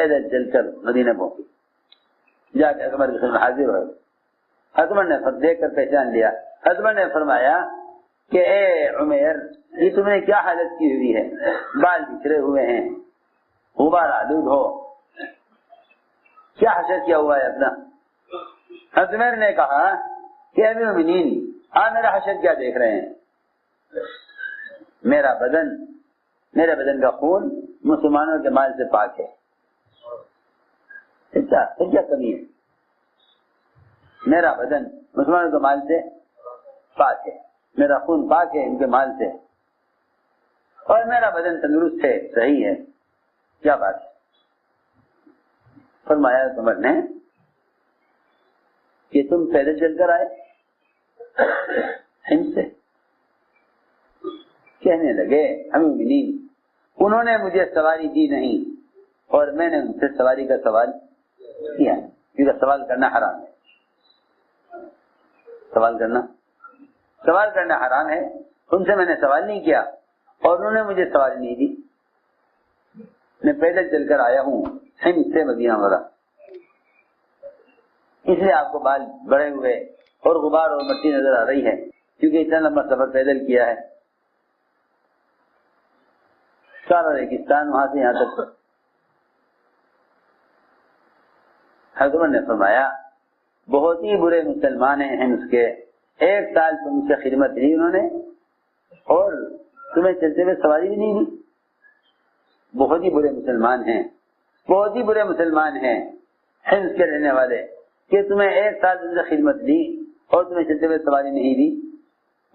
پیدل چل کر مدینہ پہنچی، جا کے عمر کی خدمت حاضر ہوئے۔ عمر نے دیکھ کر پہچان لیا۔ عمر نے فرمایا کہ اے عمیر، یہ تم نے کیا حالت کی ہوئی ہے؟ بال بکھرے ہوئے ہیں، غبار آلود ہو، کیا حشر کیا ہوا ہے اپنا؟ عمر نے کہا کہ امیر المومنین، آپ میرا حشر کیا دیکھ رہے ہیں؟ میرا بدن کا خون مسلمانوں کے مال سے پاک ہے، پھر کیا کمی ہے؟ میرا بدن مسلمانوں کے مال سے پاک ہے، میرا خون پاک ہے ان کے مال سے، اور میرا بدن تندرست ہے، صحیح ہے، کیا بات ہے؟ فرمایا عمر نے کہ تم پیدل چل کر آئے ہند سے؟ کہنے لگے امیر المومنین، انہوں نے مجھے سواری دی نہیں اور میں نے ان سے سواری کا سوال کیا، کیونکہ سوال کرنا حرام ہے، سوال کرنا حرام ہے، ان سے میں نے سوال نہیں کیا اور انہوں نے مجھے سواری نہیں دی، میں پیدل چل کر آیا ہوں ہند سے مدینہ منورہ، اس لیے آپ کو بال بڑے ہوئے اور غبار اور مٹی نظر آ رہی ہے، کیونکہ اتنا لمبا سفر پیدل کیا ہے، سارا ریگستان وہاں سے یہاں تک۔ حضرت نے فرمایا بہت ہی برے مسلمان ہیں ہند کے، 1 سال تم سے خدمت لی انہوں نے اور تمہیں چلتے ہوئے سواری بھی نہیں دی، بہت ہی برے مسلمان ہیں، بہت ہی برے مسلمان ہیں ہند کے رہنے والے کہ تمہیں 1 سال تم سے خدمت لی اور تمہیں چلتے ہوئے سواری نہیں دی،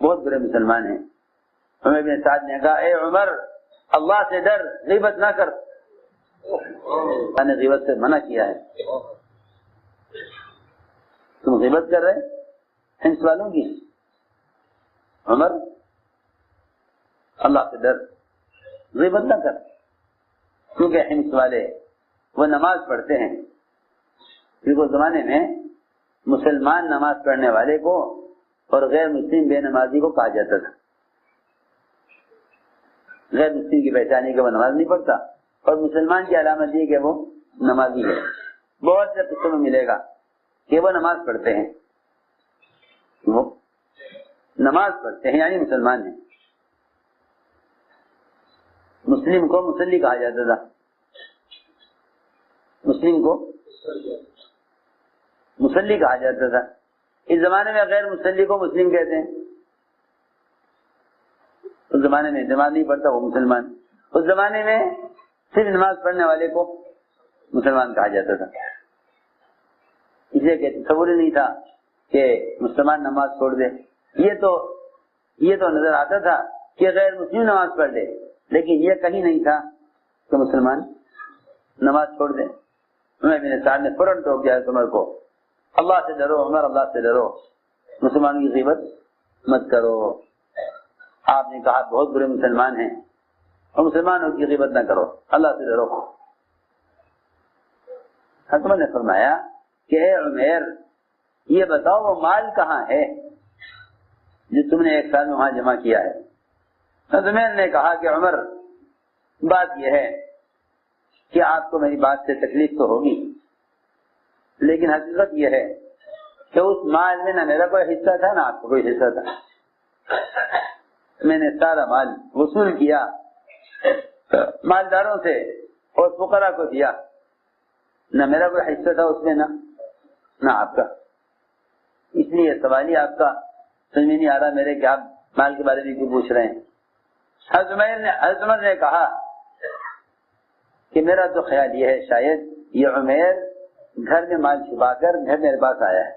بہت برے مسلمان ہیں۔ عمر بن سعد نے کہا اے عمر، اللہ سے ڈر، غیبت نہ کر، اللہ نے غیبت سے منع کیا ہے، تم غیبت کر رہے ہند والوں کی؟ عمر اللہ سے ڈر، غیبت نہ کر، کیونکہ ہند والے وہ نماز پڑھتے ہیں، کیونکہ زمانے میں مسلمان نماز پڑھنے والے کو اور غیر مسلم بے نمازی کو کہا جاتا تھا، غیر مسلم کی پہچان ہے کہ وہ نماز نہیں پڑھتا اور مسلمان کی علامت یہ کہ وہ نمازی ہے۔ بہت سے قصوں میں ملے گا کہ وہ نماز پڑھتے ہیں، وہ نماز پڑھتے ہیں یعنی مسلمان ہیں۔ مسلم کو مصلی کہا جاتا تھا، مسلم کو مصلی کہا جاتا تھا، اس زمانے میں غیر مصلی کو مسلم کہتے ہیں، اس زمانے میں نماز نہیں پڑھتا وہ مسلمان، اس زمانے میں صرف نماز پڑھنے والے کو مسلمان کہا جاتا تھا، اس لیے کہ تصور ہی نہیں تھا کہ مسلمان نماز چھوڑ دے، یہ تو نظر آتا تھا کہ غیر مسلم نماز پڑھ لے، لیکن یہ کہیں نہیں تھا کہ مسلمان نماز چھوڑ دے۔ عمر بن سعد نے فوراً ٹوک دیا عمر کو، اللہ سے ڈرو عمر، اللہ سے ڈرو، مسلمانوں کی غیبت مت کرو، آپ نے کہا بہت برے مسلمان ہیں اور مسلمانوں کی غیبت نہ کرو، اللہ سے ڈرو۔ حکمت نے فرمایا کہ اے عمیر، یہ بتاؤ وہ مال کہاں ہے جو تم نے 1 سال میں وہاں جمع کیا ہے؟ عمیر نے کہا کہ عمر، بات یہ ہے کہ آپ کو میری بات سے تکلیف تو ہوگی، لیکن حقیقت یہ ہے کہ اس مال میں نہ میرا کوئی حصہ تھا نہ آپ کو کوئی حصہ تھا، میں نے سارا مال وصول کیا مالداروں سے اور فقراء کو دیا، نہ میرا کوئی حصہ تھا اس میں نہ آپ کا، اس لیے سوال ہی آپ کا سمجھ میں نہیں آ رہا میرے کہ آپ مال کے بارے میں کیوں پوچھ رہے ہیں۔ حضرت عمر نے کہا کہ میرا تو خیال یہ ہے شاید یہ عمیر گھر میں مال چھپا کر گھر میرے پاس آیا ہے،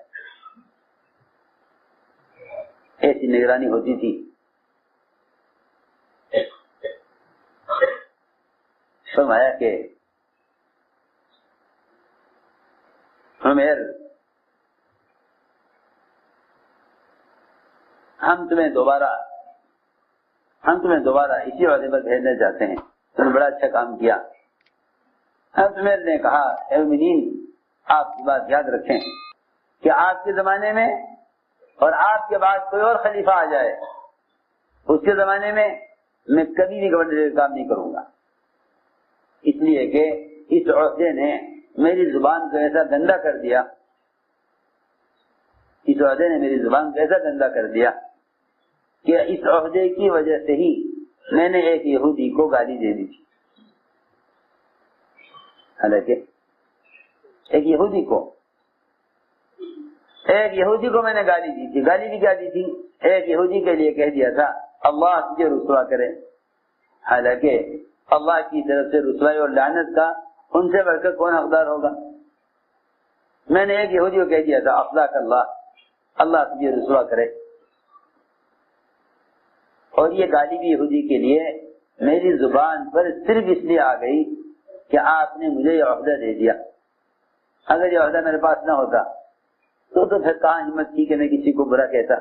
ایسی نگرانی ہوتی تھی۔ فرمایا کہ عمیر، ہم تمہیں دوبارہ اسی عہدے پر بھیجنا چاہتے ہیں، تم نے بڑا اچھا کام کیا۔ حضرت عمر نے کہا اے مومنین، آپ کی بات یاد رکھیں کہ آپ کے زمانے میں اور آپ کے بعد کوئی اور خلیفہ آ جائے، اس کے زمانے میں میں کبھی بھی گورنر کا کام نہیں کروں گا، اس لیے کہ اس عہدے نے میری زبان کو ایسا گندا کر دیا، اس عہدے نے میری زبان کو ایسا گندا کر دیا کہ اس عہدے کی وجہ سے ہی میں نے ایک یہودی کو گالی دے دی تھی۔ حالانکہ ایک یہودی کو میں نے گالی دی تھی۔ گالی بھی کیا دی تھی؟ ایک یہودی کے لیے کہہ دیا تھا اللہ تجھے رسوا کرے، حالانکہ اللہ کی طرف سے رسوائی اور لعنت کا ان سے بڑھ کر کون حقدار ہوگا؟ میں نے ایک یہودی کو کہہ دیا تھا اخلاق اللہ تجھے رسوا کرے، اور یہ گالی بھی یہودی کے لیے میری زبان پر صرف اس لیے آ گئی کہ آپ نے مجھے یہ عہدہ دے دیا۔ اگر یہ عہدہ میرے پاس نہ ہوتا تو پھر کہاں ہمت تھی کہ میں کسی کو برا کہتا۔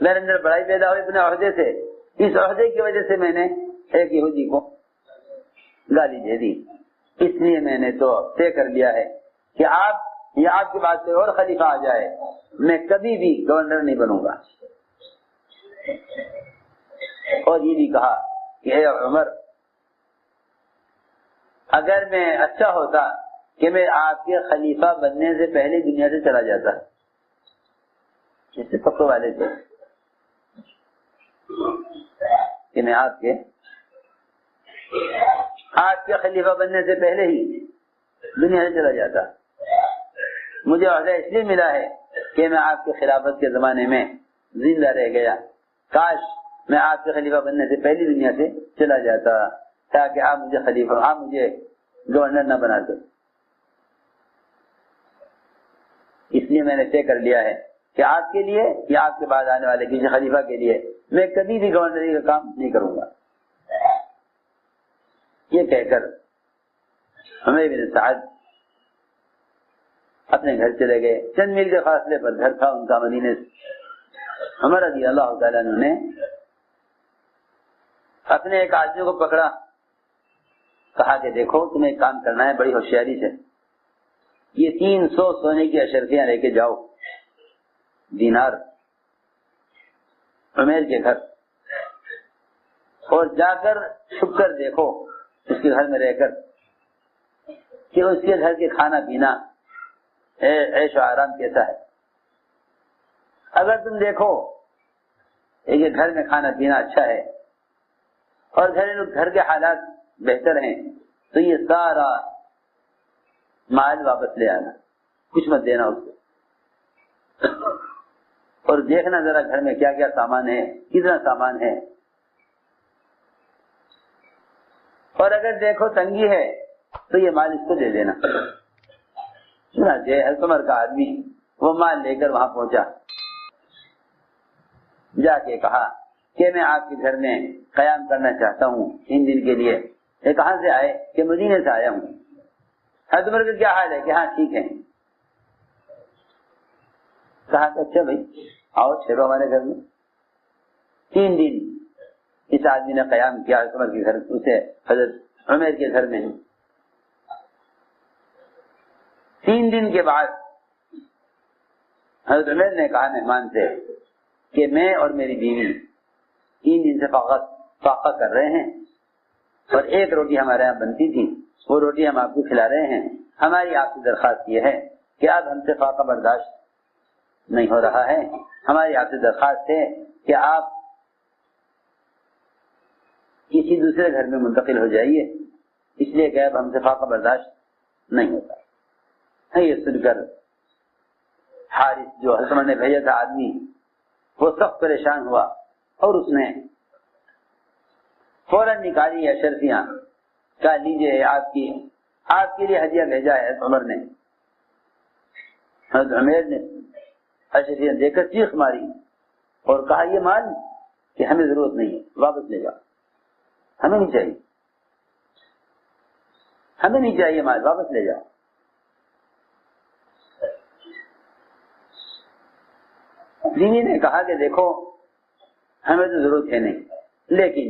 میرے اندر بڑائی پیدا ہوئی اپنے عہدے سے، اس عہدے کی وجہ سے میں نے ایک یہودی کو گالی دے دی۔ اس لیے میں نے تو طے کر لیا ہے کہ آپ کے بعد کوئی اور خلیفہ آ جائے میں کبھی بھی گورنر نہیں بنوں گا۔ اور یہ بھی کہا کہ اے عمر، اگر میں اچھا ہوتا کہ میں آپ کے خلیفہ بننے سے پہلے دنیا سے چلا جاتا، جیسے پکو والے تھے کہ میں آپ کے خلیفہ بننے سے پہلے ہی دنیا سے چلا جاتا۔ مجھے عہدہ اس لیے ملا ہے کہ میں آپ کے خلافت کے زمانے میں زندہ رہ گیا، کاش میں آپ کے خلیفہ بننے سے پہلی دنیا سے چلا جاتا تاکہ آپ مجھے گورنر نہ بنا دیں۔ اس لیے میں نے طے کر لیا ہے کہ آپ کے لیے یا آپ کے بعد آنے والے کسی خلیفہ کے لیے میں کبھی بھی گورنری کا کام نہیں کروں گا۔ یہ کہہ کر عمیر بن سعد اپنے گھر چلے گئے۔ چند میل کے فاصلے پر گھر تھا ان کا مدینے سے۔ عمر رضی اللہ تعالیٰ عنہ نے اپنے ایک آدمی کو پکڑا، کہا کہ دیکھو تمہیں ایک کام کرنا ہے بڑی ہوشیاری سے، یہ 300 سونے کی اشرفیاں لے کے جاؤ، دینار، عمیر کے گھر، اور جا کر چھپ کر دیکھو اس کے گھر میں رہ کر کہ اس کے گھر کے کھانا پینا عیش و آرام کیسا ہے۔ اگر تم دیکھو کہ گھر میں کھانا پینا اچھا ہے اور گھر کے حالات بہتر ہیں تو یہ سارا مال واپس لے آنا، کچھ مت دینا اس کو، اور دیکھنا ذرا گھر میں کیا کیا سامان ہے، کتنا سامان ہے، اور اگر دیکھو تنگی ہے تو یہ مال اس کو دے دینا۔ چنانچہ حضرت عمر کا آدمی وہ مال لے کر وہاں پہنچا، جا کے کہا کہ میں آپ کے گھر میں قیام کرنا چاہتا ہوں 3 دن کے لیے۔ یہ کہاں سے آئے؟ کہ مدینے سے آیا ہوں۔ حضرت عمر کا کیا حال ہے؟ کہ ہاں ٹھیک ہے۔ کہا کہ اچھا بھائی آؤ ٹھہرو ہمارے گھر میں۔ 3 دن اس آدمی نے قیام کیا حضرت عمر کے گھر، اسے حضرت عمر کے گھر میں۔ 3 دن کے بعد حضرت عمر نے کہا مہمان سے کہ میں اور میری بیوی 3 دن سے فاقہ کر رہے ہیں، اور 1 روٹی ہمارے یہاں بنتی تھی، وہ روٹی ہم آپ کو کھلا رہے ہیں۔ ہماری آپ سے درخواست یہ ہے کہ اب ہم سے فاقہ برداشت نہیں ہو رہا ہے، ہماری آپ سے درخواست ہے کہ آپ کسی دوسرے گھر میں منتقل ہو جائیے، اس لیے کہ اب ہم سے فاقہ برداشت نہیں ہوتا۔ یہ سن کر حارث جو حضرت عمر نے بھیجا تھا آدمی، وہ سخت پریشان ہوا، اور اس نے فوراً نکالی اشرفیاں، کہا لیجیے آپ کے لیے ہدیہ بھیجا ہے عمر نے۔ حضرت عمر نے اشرفیاں دے کر چیخ ماری اور کہا یہ مال کہ ہمیں ضرورت نہیں ہے، واپس لے جاؤ، ہمیں نہیں چاہیے، ہمیں نہیں چاہیے مال، واپس لے جاؤ۔ بیوی نے کہا کہ دیکھو ہمیں تو ضرورت ہے نہیں، لیکن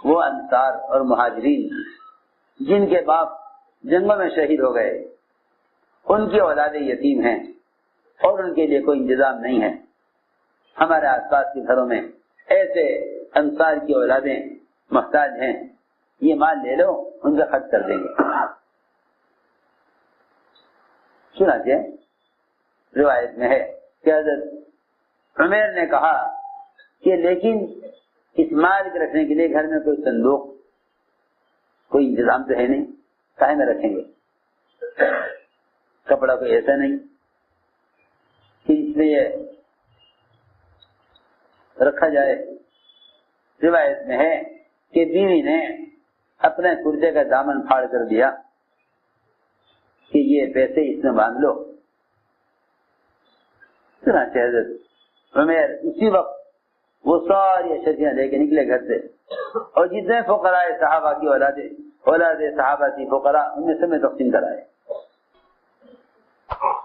وہ انصار اور مہاجرین جن کے باپ جنگوں میں شہید ہو گئے، ان کی اولادیں یتیم ہیں اور ان کے لیے کوئی انتظام نہیں ہے۔ ہمارے آس پاس کے گھروں میں ایسے انصار کی اولادیں محتاج ہیں، یہ مال لے لو، ان کا خرچ کر دیں گے۔ چنانچہ روایت میں ہے کہ حضرت عمیر نے کہا کہ لیکن اس مال کے رکھنے کے لیے گھر میں کوئی صندوق، کوئی انتظام تو ہے نہیں، کہاں میں رکھیں گے؟ کپڑا کوئی ایسا نہیں کہ اس میں یہ رکھا جائے۔ روایت میں ہے کہ بیوی نے اپنے کرتے کا دامن پھاڑ کر دیا کہ یہ پیسے اس میں باندھ لو۔ چنانچہ حضرت عمیر اسی وقت وہ ساری اشیاء لے کے نکلے گھر سے، اور جتنے فقراء صحابہ کی اولاد صحابہ تھی فقراء، ان میں سب میں تقسیم کرائے۔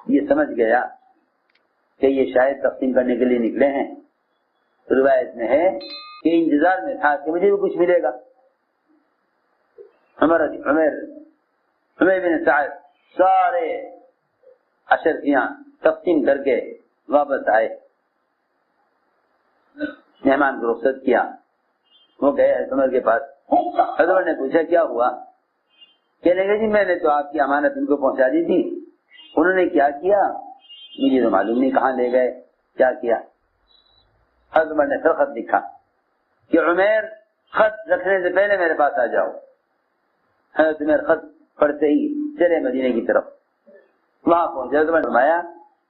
یہ سمجھ گیا کہ یہ شاید تقسیم کرنے کے لیے نکلے ہیں۔ روایت میں ہے کہ انتظار میں تھا کہ مجھے بھی کچھ ملے گا۔ عمر بن سعد سارے اشرفیاں تقسیم کر کے واپس آئے، مہمان کو رخصت کیا، وہ گئے عمر کے پاس۔ حضرت نے پوچھا کیا ہوا؟ کہنے لگے جی میں نے تو آپ کی امانت ان کو پہنچا دی تھی، انہوں نے کیا کیا مجھے تو معلوم نہیں، کہاں لے گئے کیا کیا۔ حضرت نے پھر خط لکھا کہ عمیر خط رکھنے سے پہلے میرے پاس آ جاؤ۔ حضرت عمیر خط پڑھتے ہی چلے مدینے کی طرف، وہاں پہنچے۔ حضرت نے فرمایا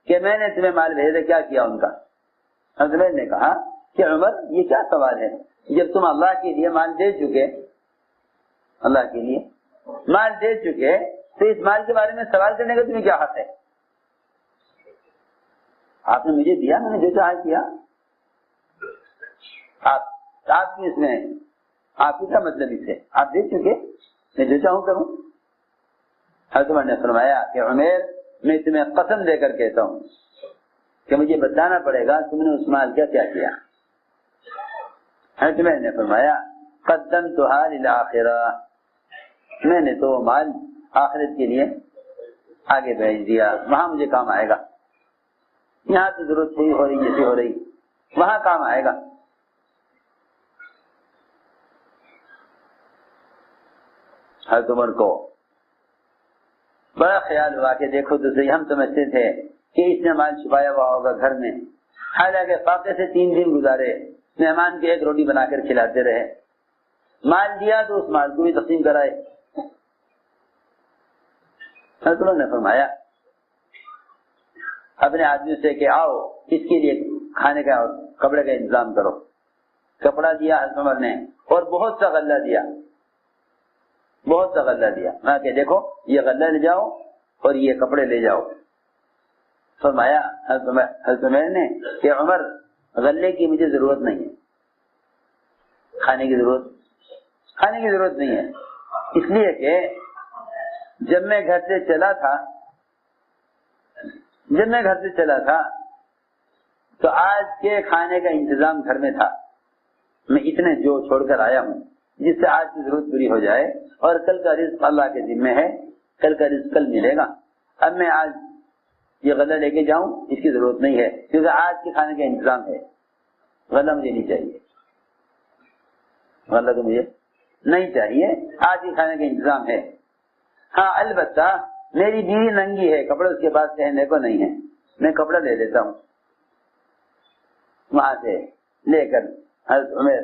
کہ میں نے تمہیں مال بھیجا، کیا کیا ان کا؟ حضرت نے کہا کہ عمر یہ کیا سوال ہے، جب تم اللہ کے لیے مال دے چکے، اللہ کے لیے مال دے چکے تو اس مال کے بارے میں سوال کرنے کا تمہیں کیا حق ہے؟ آپ نے مجھے دیا، میں نے جو چاہا کیا، آپ کی اس میں آپ کی کیا مطلب اس ہے؟ آپ دے چکے، میں جو چاہوں کروں۔ حضرت نے فرمایا کہ عمیر میں تمہیں قسم دے کر کہتا ہوں کہ مجھے بتانا پڑے گا تم نے اس مال کا کیا کیا۔ حضرت نے فرمایا قدمتها للآخرہ، میں نے تو مال آخرت کے لیے آگے بھیج دیا، وہاں مجھے کام آئے گا۔ یہاں تو ضرورت صحیح ہو رہی جیسی ہو رہی، وہاں کام آئے گا۔ حضرت عمر کو بڑا خیال ہوا کہ دیکھو تو صحیح، ہم سمجھتے تھے کہ اس نے مال چھپایا ہوا ہوگا گھر میں، حالانکہ فاقے سے 3 دن گزارے، مہمان کی 1 روٹی بنا کر کھلاتے رہے، مال دیا تو اس مال کو بھی تقسیم کرائے۔ حضرت عمر نے فرمایا اپنے آدمی سے کہ آؤ اس کے لیے کھانے کا اور کپڑے کا انتظام کرو۔ کپڑا دیا حضرت عمر نے، اور بہت سا غلہ دیا، بہت سا غلہ دیا۔ میں کہ دیکھو یہ غلہ لے جاؤ اور یہ کپڑے لے جاؤ۔ فرمایا حضرت عمر نے کہ عمر غلے کی مجھے ضرورت نہیں ہے، کھانے کی ضرورت نہیں ہے، اس لیے کہ جب میں گھر سے چلا تھا تو آج کے کھانے کا انتظام گھر میں تھا، میں اتنے جو چھوڑ کر آیا ہوں جس سے آج کی ضرورت پوری ہو جائے، اور کل کا رزق اللہ کے ذمہ ہے، کل کا رزق کل ملے گا۔ اب میں آج یہ غلہ لے کے جاؤں اس کی ضرورت نہیں ہے، کیونکہ آج کے کھانے کا انتظام ہے، غلہ مجھے نہیں چاہیے، غلہ تو مجھے نہیں چاہیے، آج کے کھانے کا انتظام ہے۔ ہاں البتہ میری بیوی ننگی ہے، کپڑے اس کے پاس پہننے کو نہیں ہے، میں کپڑا لے لیتا ہوں۔ وہاں سے لے کر حضرت عمر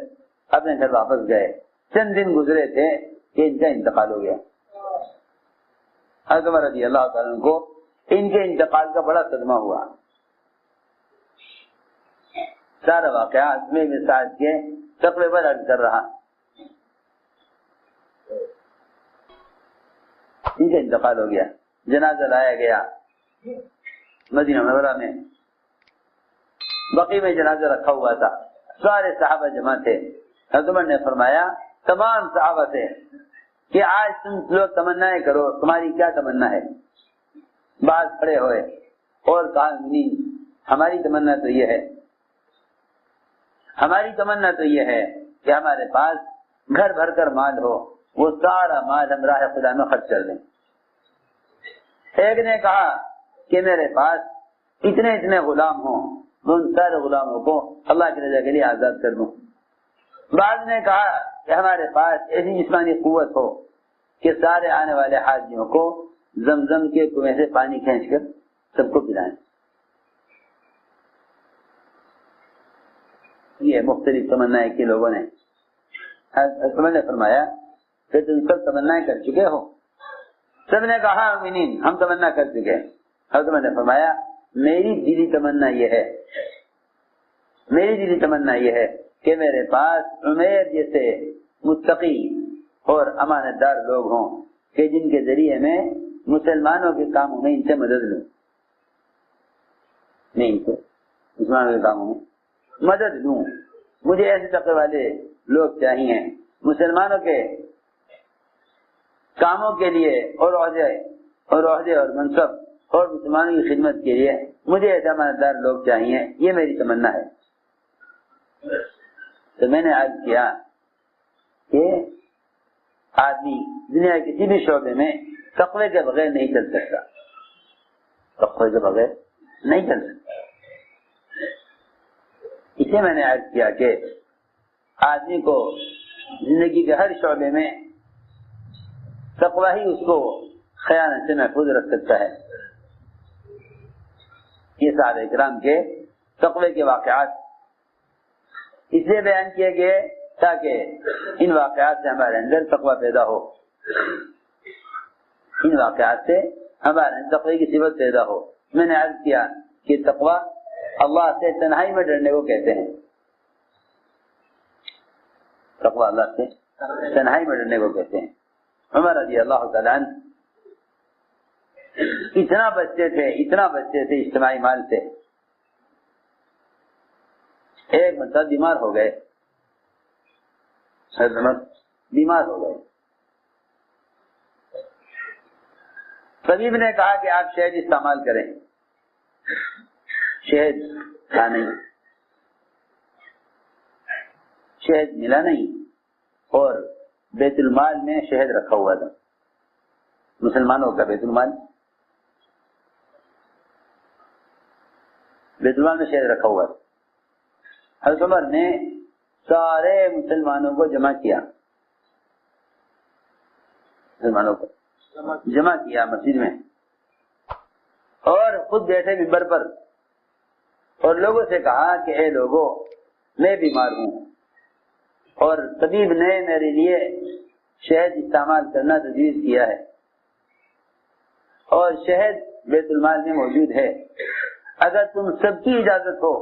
اپنے گھر واپس گئے۔ چند دن گزرے تھے کہ ان کا انتقال ہو گیا۔ حضرت عمر رضی اللہ تعالیٰ عنہ کو ان کے انتقال کا بڑا صدمہ ہوا۔ سارا واقعہ عمر بن سعد کے تقوی پر عرض کر رہا۔ ان کا انتقال ہو گیا، جنازہ لایا گیا مدینہ منورہ میں، بقیع میں جنازہ رکھا ہوا تھا، سارے صحابہ جمع تھے۔ حضرت عمر نے فرمایا تمام صحابہ سے کہ آج تم لوگ تمنائیں کرو، تمہاری کیا تمنا ہے؟ بعض کھڑے ہوئے اور کہا نہیں، ہماری تمنا تو یہ ہے، ہماری تمنا تو یہ ہے کہ ہمارے پاس گھر بھر کر مال ہو، وہ سارا مال ہم راہ خدا میں خرچ کر دیں۔ ایک نے کہا کہ میرے پاس اتنے غلام ہوں، میں ان سارے غلاموں کو اللہ کی رضا کے لیے آزاد کر دوں۔ بعض نے کہا کہ ہمارے پاس ایسی جسمانی قوت ہو کہ سارے آنے والے حاجیوں کو زمزم کے کنویں سے پانی کھینچ کر سب کو پلائیں. یہ مختلف تمنائیں کی لوگوں نے. حضرت عمر نے فرمایا کہ تم سب تمنائیں کر چکے ہو؟ سب نے کہا آمین، ہم تمنا کر چکے ہیں. حضرت عمر نے فرمایا میری دلی تمنا یہ ہے کہ میرے پاس عمیر جیسے متقی اور امانت دار لوگ ہوں کہ جن کے ذریعے میں مسلمانوں کے کاموں میں ان سے مدد لوں. میں ان سے مسلمانوں کے کاموں میں مدد لوں. مجھے ایسے تقوی والے لوگ چاہیے مسلمانوں کے کاموں کے لیے اور عہدے اور منصب اور مسلمانوں کی خدمت کے لیے مجھے ایسے امانتدار لوگ چاہیے. یہ میری تمنا ہے. تو میں نے عرض کیا کہ آدمی دنیا کے کسی بھی شعبے میں تقوی کے بغیر نہیں چل سکتا. تقوی کے بغیر نہیں چل سکتا. اسے میں نے عرض کیا کہ آدمی کو زندگی کے ہر شعبے میں تقوی ہی اس کو خیانت سے محفوظ رکھ سکتا ہے. یہ صحابہ کرام کے تقوی کے واقعات اس لیے بیان کیے گئے تاکہ ان واقعات سے ہمارے اندر تقوی پیدا ہو. ان واقعات سے ہمارے اندر تقوی کی صفت پیدا ہو. میں نے عرض کیا کہ تقوی اللہ سے تنہائی میں ڈرنے کو کہتے ہیں. تقوی اللہ سے تنہائی میں ڈرنے کو کہتے ہیں. عمر رضی اللہ تعالیٰ عنہ اتنا بچتے تھے اجتماعی مال سے. ایک مرتبہ بیمار ہو گئے. طبیب نے کہا کہ آپ شہد استعمال کریں. شہد تھا نہیں، شہد ملا نہیں، اور بیت المال میں شہد رکھا ہوا تھا. مسلمانوں کا بیت المال میں شہد رکھا ہوا تھا. حضرت عمر نے سارے مسلمانوں کو جمع کیا مسجد میں، اور خود بیٹھے منبر پر اور لوگوں سے کہا کہ اے لوگوں، میں بیمار ہوں اور طبیب نے میرے لیے شہد استعمال کرنا تجویز کیا ہے، اور شہد بیت المال میں موجود ہے. اگر تم سب کی اجازت ہو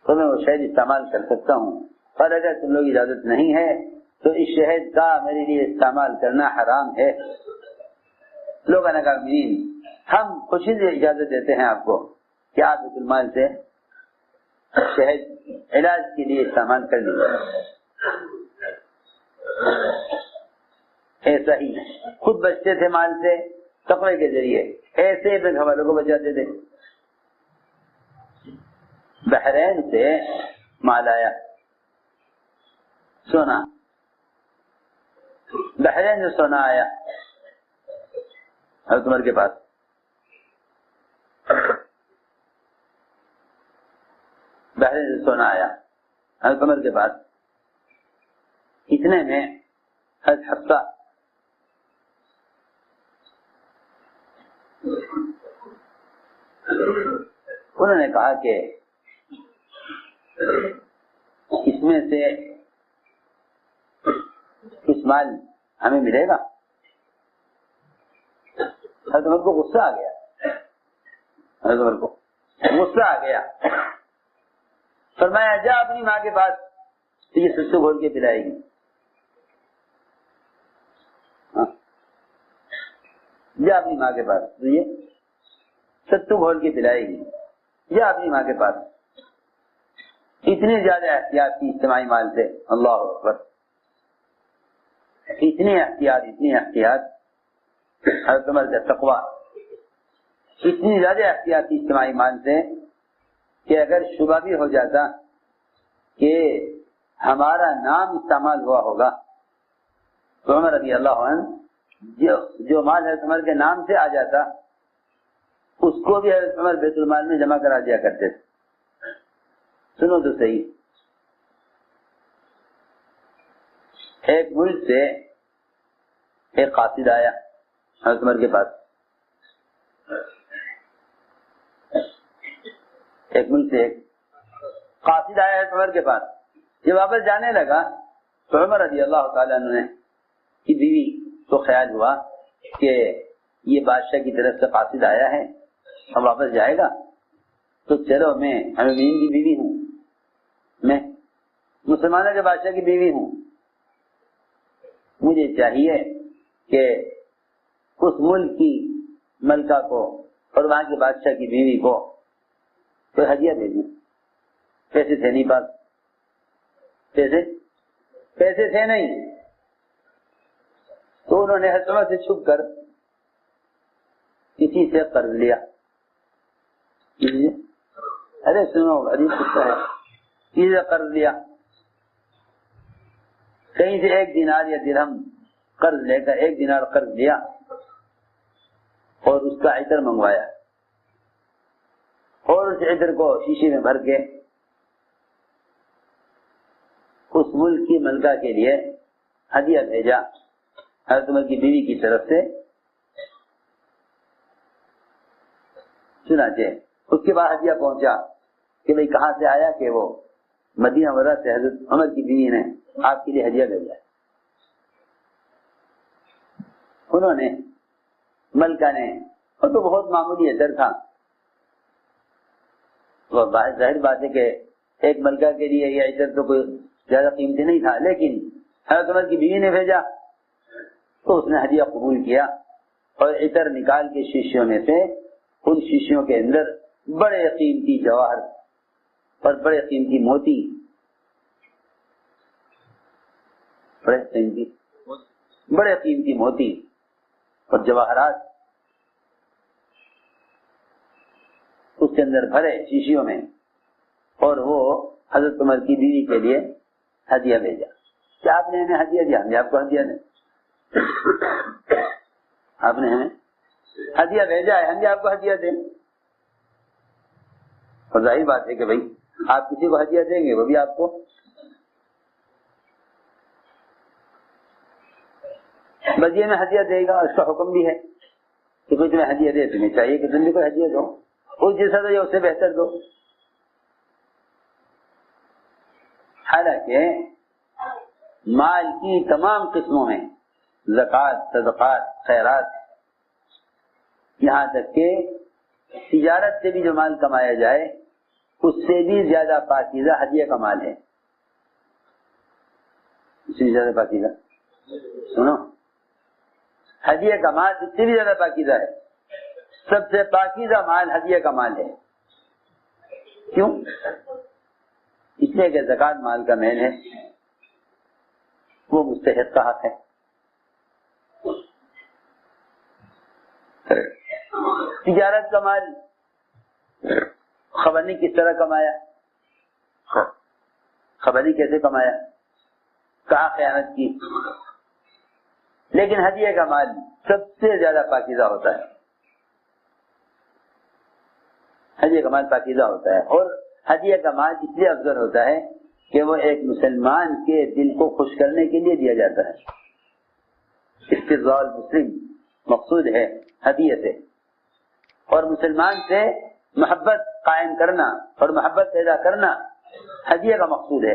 تو میں وہ شہد استعمال کر سکتا ہوں، اور اگر تم لوگ اجازت نہیں ہے تو اس شہد کا میرے لیے استعمال کرنا حرام ہے. لوگوں نے کہا ہم خوشی سے اجازت دیتے ہیں آپ کو کہ آپ بیت المال سے شہد علاج کے لیے استعمال کر لیجیے. ایسا ہی خود بچتے تھے مال سے تقوی کے ذریعے، ایسے بے حوالوں کو بچاتے تھے. بحرین سے مال آیا، سونا. بحرین سے سونا آیا حضرت عمر کے پاس. بحرین سے سونا آیا حضرت عمر کے پاس. اتنے میں حضرت حفصہ انہوں نے کہا کہ اس میں سے کچھ مال ہمیں ملے گا. حضرت عمر کو غصہ آ گیا. فرمایا جا اپنی ماں کے پاس، یہ سسو گھول کے پلائے گی. جا اپنی ماں کے پاس، یہ ستو گھول کے پلائے گی. جا اپنی ماں کے پاس. اتنی زیادہ احتیاط کی اجتماعی مال سے. اللہ اکبر. اتنی احتیاط حضرت عمر کا تقویٰ. اتنی زیادہ احتیاط کی اجتماعی مال سے کہ اگر شبہ بھی ہو جاتا کہ ہمارا نام استعمال ہوا ہوگا تو عمر رضی اللہ عنہ جو مال حضرت عمر کے نام سے آ جاتا اس کو بھی حضرت عمر بیت المال میں جمع کرا دیا کرتے تھے. سنو تو صحیح، ایک ملک سے ایک قاصد آیا حضرت عمر کے پاس، ایک ملک سے ایک قاصد آیا حضرت عمر کے پاس. جب واپس جانے لگا تو عمر رضی اللہ تعالیٰ عنہ کی بیوی کو خیال ہوا کہ یہ بادشاہ کی طرف سے قاصد آیا ہے اور واپس جائے گا، تو چلو میں امین کی بیوی ہوں، میں مسلمانوں کے بادشاہ کی بیوی ہوں، مجھے چاہیے کہ اس ملک کی ملکہ کو اور وہاں کے بادشاہ کی بیوی کو کوئی ہدیہ دے دوں. پیسے تھے نہیں پاس، پیسے تھے نہیں، تو انہوں نے حضرت عمر سے چھپ کر کسی سے قرض لیا. ارے سنو عجیب قصہ ہے، کسی سے قرض لیا، کہیں سے 1 دینار یا درہم قرض لے کر 1 دینار قرض لیا اور اس کا عطر منگوایا اور اس عطر کو شیشے میں بھر کے اس ملک کی ملکہ کے لیے ہدیہ بھیجا حضرت عمر کی بیوی کی طرف سے. چنانچہ اس کے بعد ہدیہ پہنچا کہ بھئی کہاں سے آیا، کہ وہ مدینہ منورہ سے حضرت عمر کی بیوی نے آپ کے لیے ہدیہ بھیجا. انہوں نے ملکہ نے، اور تو بہت معمولی عطر تھا، وہ ظاہر بات ہے کہ ایک ملکہ کے لیے یہ عطر تو کوئی زیادہ قیمتی نہیں تھا، لیکن حضرت عمر کی بیوی نے بھیجا تو اس نے ہدیہ قبول کیا اور عطر نکال کے شیشیوں میں سے ان شیشیوں کے اندر بڑے قیمتی جواہر اور بڑے قیمتی موتی، بڑے قیمتی موتی اور جواہرات اس کے اندر بھرے شیشیوں میں، اور وہ حضرت عمر کی بیوی کے لیے ہدیہ بھیجا. کیا آپ نے ہمیں ہدیہ دیا؟ ہم نے آپ کو ہدیہ دیں. آپ نے ہمیں ہدیہ بھیجا ہے، ہم نے آپ کو ہدیہ دیں. اور ظاہر بات ہے کہ بھائی آپ کسی کو ہدیہ دیں گے وہ بھی آپ کو بدیے میں ہدیہ دے گا. اس کا حکم بھی ہے کہ کوئی تمہیں ہدیہ دے، تمہیں چاہیے کہ تم بھی کوئی ہدیہ دو، اس جیسا دو یا اس سے بہتر دو. حالانکہ مال کی تمام قسموں میں زکوٰۃ، صدقات، خیرات، یہاں تک کہ تجارت سے بھی جو مال کمایا جائے اس سے بھی زیادہ پاکیزہ ہدیہ کا مال ہے. اس سے زیادہ پاکیزہ، سنو، ہدیہ کا مال اس سے بھی زیادہ پاکیزہ ہے. سب سے پاکیزہ مال ہدیہ کا مال ہے. کیوں؟ اس لیے کہ زکوٰۃ مال کا میل ہے، وہ مستحق کا حق ہے. تجارت کا مال خبر نہیں کس طرح کمایا، خبر نہیں کیسے کمایا، کہاں خیانت کی، لیکن ہدیہ کا مال سب سے زیادہ پاکیزہ ہوتا ہے. ہدیہ کا مال پاکیزہ ہوتا ہے، اور ہدیہ کا مال اس لیے افضل ہوتا ہے کہ وہ ایک مسلمان کے دل کو خوش کرنے کے لیے دیا جاتا ہے. استرضاء المسلم مقصود ہے ہدیہ سے، اور مسلمان سے محبت قائم کرنا اور محبت پیدا کرنا ہدیہ کا مقصود ہے.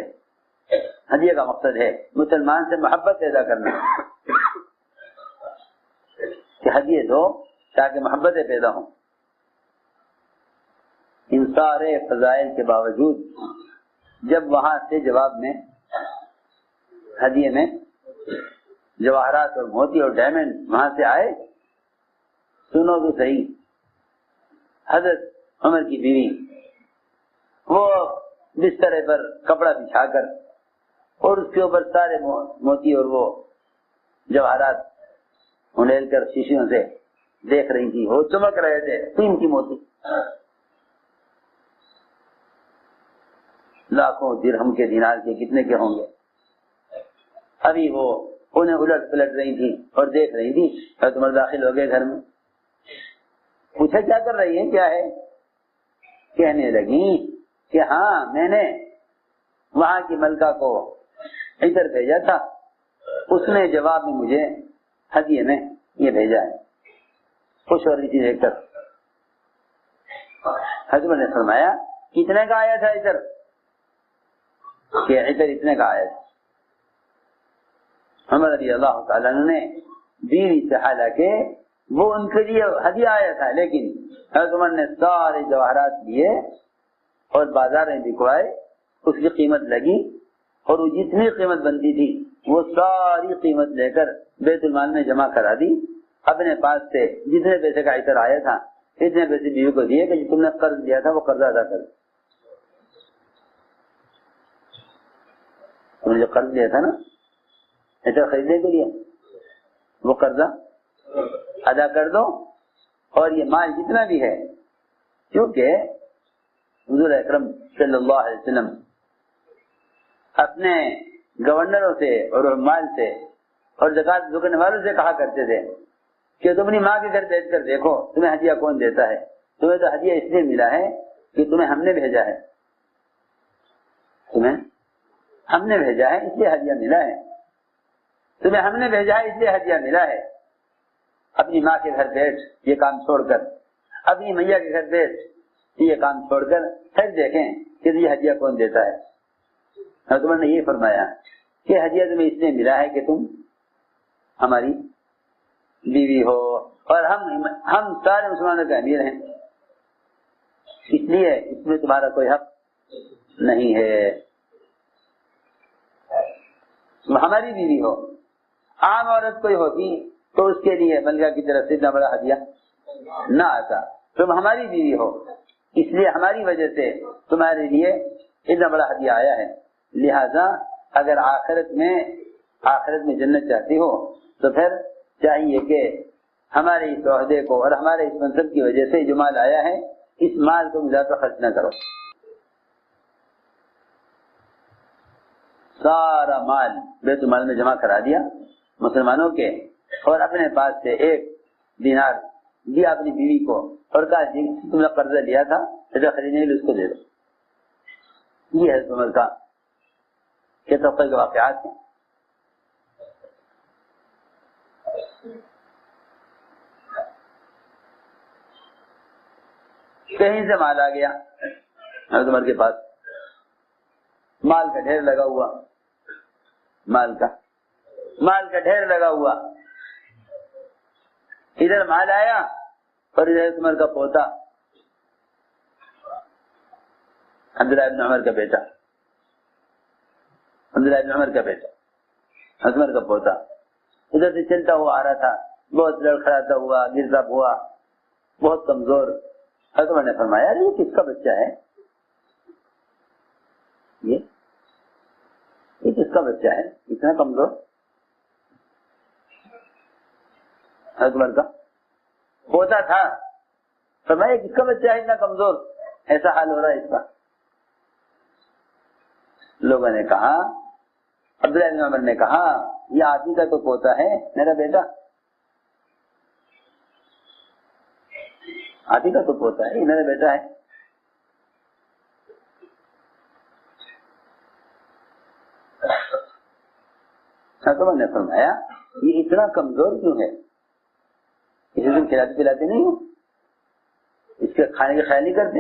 ہدیہ کا مقصد ہے مسلمان سے محبت پیدا کرنا، کہ ہدیہ دو تاکہ محبتیں پیدا ہوں. ان سارے فضائل کے باوجود جب وہاں سے جواب میں ہدیے میں جواہرات اور موتی اور ڈائمنڈ وہاں سے آئے، سنو تو صحیح، حضرت عمر کی بیوی وہ بسترے پر کپڑا بچھا کر اور اس کے اوپر سارے موتی اور وہ جواہرات انڈیل کر شیشیوں سے دیکھ رہی تھی. وہ چمک رہے تھے قیمتی موتی، لاکھوں درہم کے دینار کے کتنے کے ہوں گے. ابھی وہ انہیں الٹ پلٹ رہی تھی اور دیکھ رہی تھی. حضرت عمر داخل ہو گئے گھر میں. پوچھا کیا کر رہی ہے، کیا ہے؟ کہنے لگی کہ ہاں میں نے وہاں کی ملکہ کو عطر بھیجا تھا اس نے جواب میں مجھے ہدیے میں یہ بھیجا ہے، خوش ہو رہی تھی دیکھ کر۔ حضرت نے فرمایا کتنے کا آیا تھا عطر؟ کہ عطر اتنے کا آیا تھا۔ عمر رضی اللہ تعالیٰ نے بیوی سے، حالانکہ وہ ان کے لیے ہدیہ آیا تھا، لیکن حضرت عمر نے سارے جواہرات لیے اور بازار میں بکوائے، اس کی قیمت لگی اور وہ جتنی قیمت بنتی تھی وہ ساری قیمت لے کر بیت المال میں جمع کرا دی۔ اپنے پاس سے جتنے پیسے کا عطر آیا تھا اتنے پیسے بیوی کو دیے کہ تم نے قرض لیا تھا وہ قرضہ ادا کر، تم نے جو قرض لیا تھا نا عطر خریدنے کے لیے وہ قرضہ ادا کر دو، اور یہ مال جتنا بھی ہے، کیونکہ حضور اکرم صلی اللہ علیہ وسلم اپنے گورنروں سے اور مال سے اور زکات چکانے والوں سے کہا کرتے تھے کہ تم اپنی ماں کے گھر بیٹھ کر دیکھو تمہیں ہدیہ کون دیتا ہے، تمہیں تو ہدیہ اس لیے ملا ہے کہ تمہیں ہم نے بھیجا ہے، تمہیں ہم نے بھیجا ہے اس لیے ہدیہ ملا ہے، تمہیں ہم نے بھیجا ہے اس لیے ہدیہ ملا ہے۔ اپنی ماں کے گھر بیٹھ یہ کام چھوڑ کر، اپنی میاں کے گھر بیٹھ یہ کام چھوڑ کر پھر دیکھیں کہ یہ ہدیہ کون دیتا ہے۔ حضرت نے یہ فرمایا کہ ہدیہ تمہیں اس لیے ملا ہے کہ تم ہماری بیوی ہو اور ہم سارے مسلمانوں کے امیر ہیں، اس لیے اس میں تمہارا کوئی حق نہیں ہے، ہماری بیوی ہو۔ عام عورت کوئی ہوتی تو اس کے لیے ملکہ کی طرف سے اتنا بڑا ہدیہ نہ آتا، تم ہماری بیوی ہو اس لیے ہماری وجہ سے تمہارے لیے اتنا بڑا ہدیہ آیا ہے، لہذا اگر آخرت میں جنت چاہتی ہو تو پھر چاہیے کہ ہمارے اس عہدے کو اور ہمارے اس منصب کی وجہ سے جو مال آیا ہے اس مال کو زیادہ خرچ نہ کرو۔ سارا مال بیت المال میں جمع کرا دیا مسلمانوں کے، اور اپنے پاس سے 1 دینار دیا اپنی بیوی کو اور کہا جی تم نے قرضہ لیا تھا خریدنے کے لیے اس کو دے دو۔ یہ ہے عمر کا کے توقع کے واقعات ہیں۔ کہیں سے مال آ گیا حضرت عمر کے پاس، مال کا ڈھیر لگا ہوا، مال کا ڈھیر لگا ہوا، ادھر مال آیا اور ادھر عمر کا پوتا عبداللہ ابن عمر کا بیٹا عمر کا پوتا ادھر سے چلتا ہوا آ رہا تھا، بہت لڑکھڑاتا ہوا، گرتا ہوا، بہت کمزور۔ حضرت عمر نے فرمایا یہ کس کا بچہ ہے؟ یہ کس کا بچہ ہے اتنا کمزور؟ حضرت عمر کا پوتا تھا، فرمایا کس کا بچہ ہے اتنا کمزور، ایسا حال ہو رہا ہے اس کا۔ لوگوں نے کہا، عبداللہ بن عمر نے کہا یہ آدمی کا تو پوتا ہے میرا بیٹا، آدمی کا تو پوتا ہے یہ میرا بیٹا ہے۔ حضرت نے فرمایا یہ اتنا کمزور کیوں ہے؟ اسے تم کھلاتے پلاتے نہیں ہو، اس کے کھانے کا خیال نہیں کرتے؟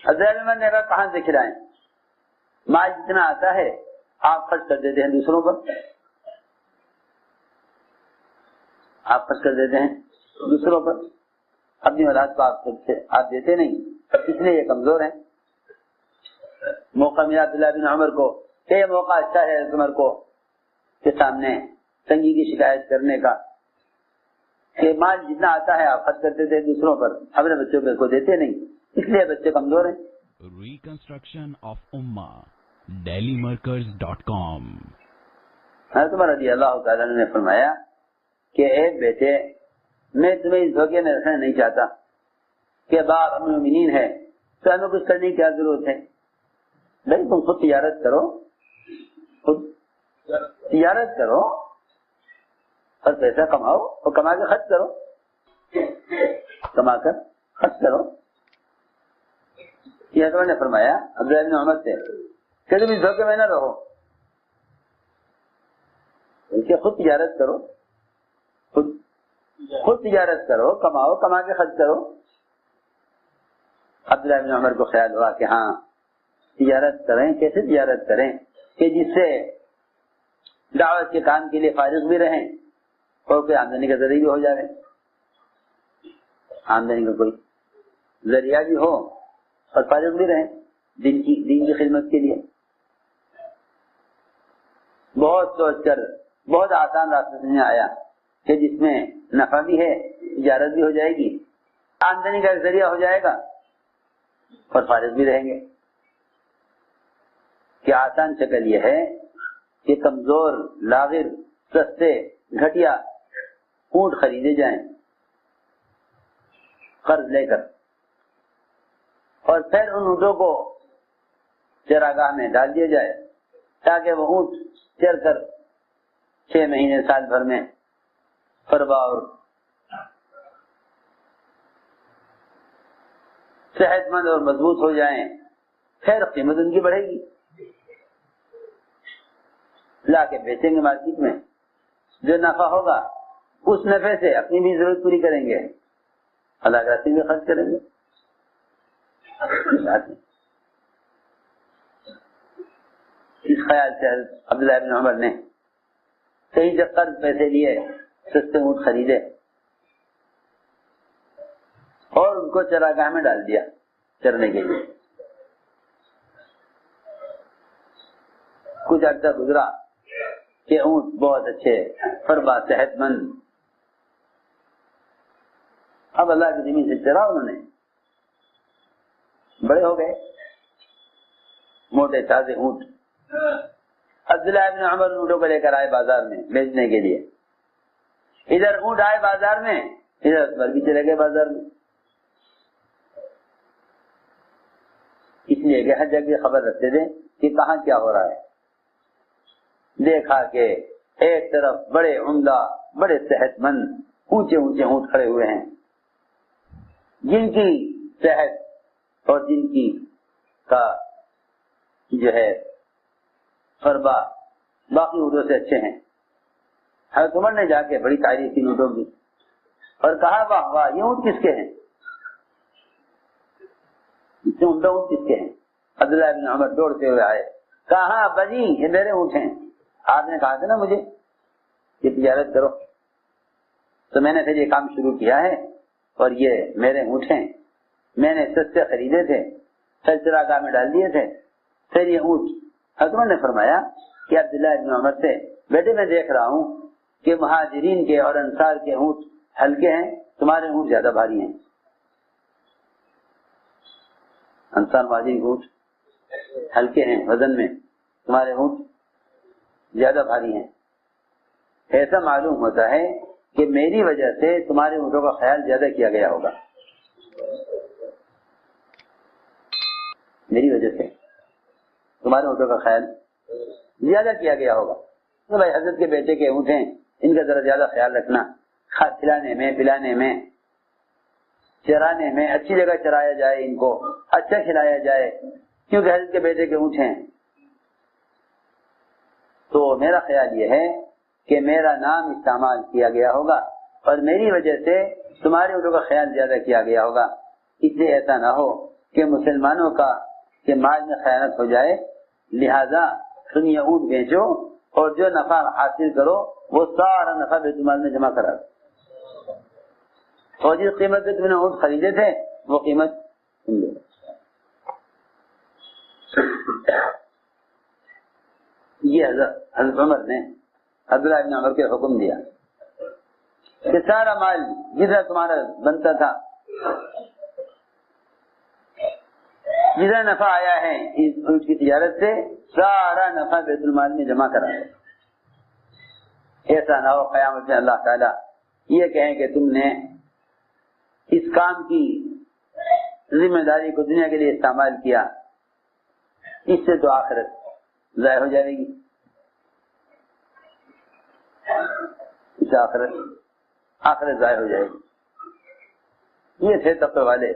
حضرت نے کہا کہاں سے کھلائیں، مال جتنا آتا ہے آپ خرچ کر دیتے ہیں دوسروں پر، اپنی اولاد کو آپ دیتے نہیں، اس لیے یہ کمزور ہیں۔ موقع ملا عبداللہ بن عمر کو کہ یہ موقع اچھا ہے عمر کو کے سامنے تنگی کی شکایت کرنے کا کہ مال جتنا آتا ہے آپ خرچ کرتے تھے دوسروں پر، اپنے بچوں کو دیتے نہیں، اس لیے بچے کمزور ہیں۔ ریکنسٹرکشن آف امہ dailymarkers.com۔ حضرت عمر رضی اللہ تعالیٰ نے فرمایا کہ اے بیٹے میں تمہیں اس دھوکے میں رکھنا نہیں چاہتا کہ باپ مومنین ہے تو ہمیں کچھ کرنے کی کیا ضرورت ہے، بھائی تم خود تجارت کرو اور پیسہ کماؤ اور کما کے خرچ کرو، یہ حضرت نے فرمایا عبداللہ بن عمر سے کہ تم اس دھوکے میں نہ رہو، اس کے خود تجارت کرو، خود تجارت کرو، کماؤ، کما کے خرچ کرو۔ عبداللہ بن عمر کو خیال ہوا کہ ہاں تجارت کریں، کیسے تجارت کریں کہ جس سے دعوت کے کام کے لیے فارغ بھی رہیں اور کوئی آمدنی کا ذریعہ بھی ہو جائے، آمدنی کا کوئی ذریعہ بھی ہو اور فارغ بھی رہیں دین کی خدمت کے لیے۔ بہت سوچ کر بہت آسان راستہ سمجھ آیا کہ جس میں نفع بھی ہے، تجارت بھی ہو جائے گی، آمدنی کا ذریعہ ہو جائے گا اور فارغ بھی رہیں گے۔ کہ آسان شکل یہ ہے کہ کمزور، لاغر، سستے، گھٹیا اونٹ خریدے جائیں قرض لے کر، اور پھر ان اونٹوں کو چراگاہ میں ڈال دیا جائے تاکہ وہ اونٹ چر کر 6 مہینے سال بھر میں فربا اور صحت مند اور مضبوط ہو جائیں، پھر قیمت ان کی بڑھے گی، لا کے بیچیں گے مارکیٹ میں، جو نفع ہوگا اس نفع سے اپنی بھی ضرورت پوری کریں گے، اللہ کے راستے میں خرچ کریں گے۔ اس خیال سے عبداللہ بن عمر نے کہیں سے قرض پیسے لیے، سستے اونٹ خریدے اور ان کو چراگاہ میں ڈال دیا چرنے کے لیے۔ کچھ عرصہ گزرا کہ اونٹ بہت اچھے، فربا، صحت مند، اب اللہ کی زمین سے چرا انہوں نے، بڑے ہو گئے، موٹے تازے اونٹ۔ عبداللہ بن عمر اونٹوں کو لے کر آئے بازار میں بیچنے کے لیے، ادھر اونٹ آئے بازار میں، ادھر عثمان بھی چلے گئے بازار میں، اس لیے کہ ہر جگہ خبر رکھتے تھے کہ کہاں کیا ہو رہا ہے۔ دیکھا کہ ایک طرف بڑے عمدہ، بڑے صحت مند، اونچے اونچے اونٹ کھڑے ہوئے ہیں جن کی صحت اور جن کی کا جو ہے فربا باقی اونٹوں سے اچھے ہیں۔ حضرت عمر نے جا کے بڑی تعریف کی اونٹوں کی اور کہا واہ واہ، یہ اونٹ کس کے ہیں، اتنے عمدہ اونٹ کس کے ہیں؟ عبداللہ بن عمر دوڑتے ہوئے آئے، کہا ہاں ابا جی یہ میرے اونٹ ہیں، آپ نے کہا تھا نا مجھے کہ تجارت کرو، تو میں نے پھر یہ کام شروع کیا ہے اور یہ میرے اونٹ ہیں، میں نے سستے خریدے تھے، پھر چراگاہ میں ڈال دیے تھے، پھر یہ اونٹ۔ حضرت عمر نے فرمایا کہ عبداللہ بن عمر سے، بیٹے میں دیکھ رہا ہوں کہ مہاجرین کے اور انصار کے اونٹ ہلکے ہیں، تمہارے اونٹ زیادہ بھاری ہیں۔ انصار مہاجرین کے اونٹ ہلکے ہیں وزن میں، تمہارے اونٹ زیادہ بھاری ہیں۔ ایسا معلوم ہوتا ہے کہ میری وجہ سے تمہارے اونٹوں کا خیال زیادہ کیا گیا ہوگا، میری وجہ سے تمہارے اونٹوں کا خیال زیادہ کیا گیا ہوگا۔ تو بھائی حضرت کے بیٹے کے اونٹ ہیں، ان کا ذرا زیادہ خیال رکھنا، کھلانے میں، پلانے میں، چرانے میں، اچھی جگہ چرایا جائے، ان کو اچھا کھلایا جائے، کیونکہ حضرت کے بیٹے کے اونٹ ہیں۔ تو میرا خیال یہ ہے کہ میرا نام استعمال کیا گیا ہوگا اور میری وجہ سے تمہارے اونٹوں کا خیال زیادہ کیا گیا ہوگا، اس لیے ایسا نہ ہو کہ مسلمانوں کا کہ مال میں خیانت ہو جائے، لہذا تم یہ اونٹ بیچو اور جو نفع حاصل کرو وہ سارا نفع بیت المال میں جمع کرا دو، اور جس قیمت سے تم نے اونٹ خریدے تھے وہ قیمت تم دے۔ یہ حضرت عمر نے عبداللہ بن عمر کے حکم دیا کہ سارا مال جتنا تمہارا بنتا تھا، جتنا نفع آیا ہے اس کی تجارت سے، سارا نفع بیت المال میں جمع کرا ہے۔ ایسا نہ ہو قیامت میں اللہ تعالیٰ یہ کہیں کہ تم نے اس کام کی ذمہ داری کو دنیا کے لیے استعمال کیا، اس سے تو آخرت ضائع ہو جائے گی، اس سے آخرت ضائع ہو جائے گی۔ یہ تھے تقوی والے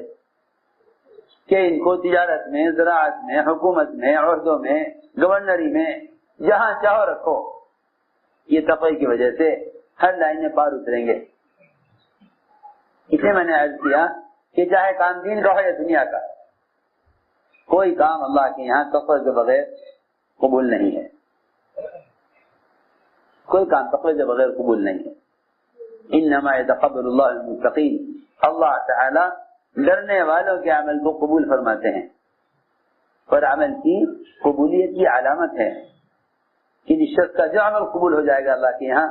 کہ ان کو تجارت میں، زراعت میں، حکومت میں، عہدوں میں، گورنری میں، جہاں چاہو رکھو، یہ تقوی کی وجہ سے ہر لائن میں پار اتریں گے. اسے میں نے عرض کیا کہ چاہے کام دین کا ہو یا دنیا کا، کوئی کام اللہ کے یہاں تقوی کے بغیر قبول نہیں ہے. کوئی کام تقوی کے بغیر قبول نہیں ہے. انما يتقبل الله المتقين، اللہ تعالی ڈرنے والوں کے عمل کو قبول فرماتے ہیں. اور عمل کی قبولیت کی علامت ہے کہ جس شخص کا جو عمل قبول ہو جائے گا اللہ کے یہاں،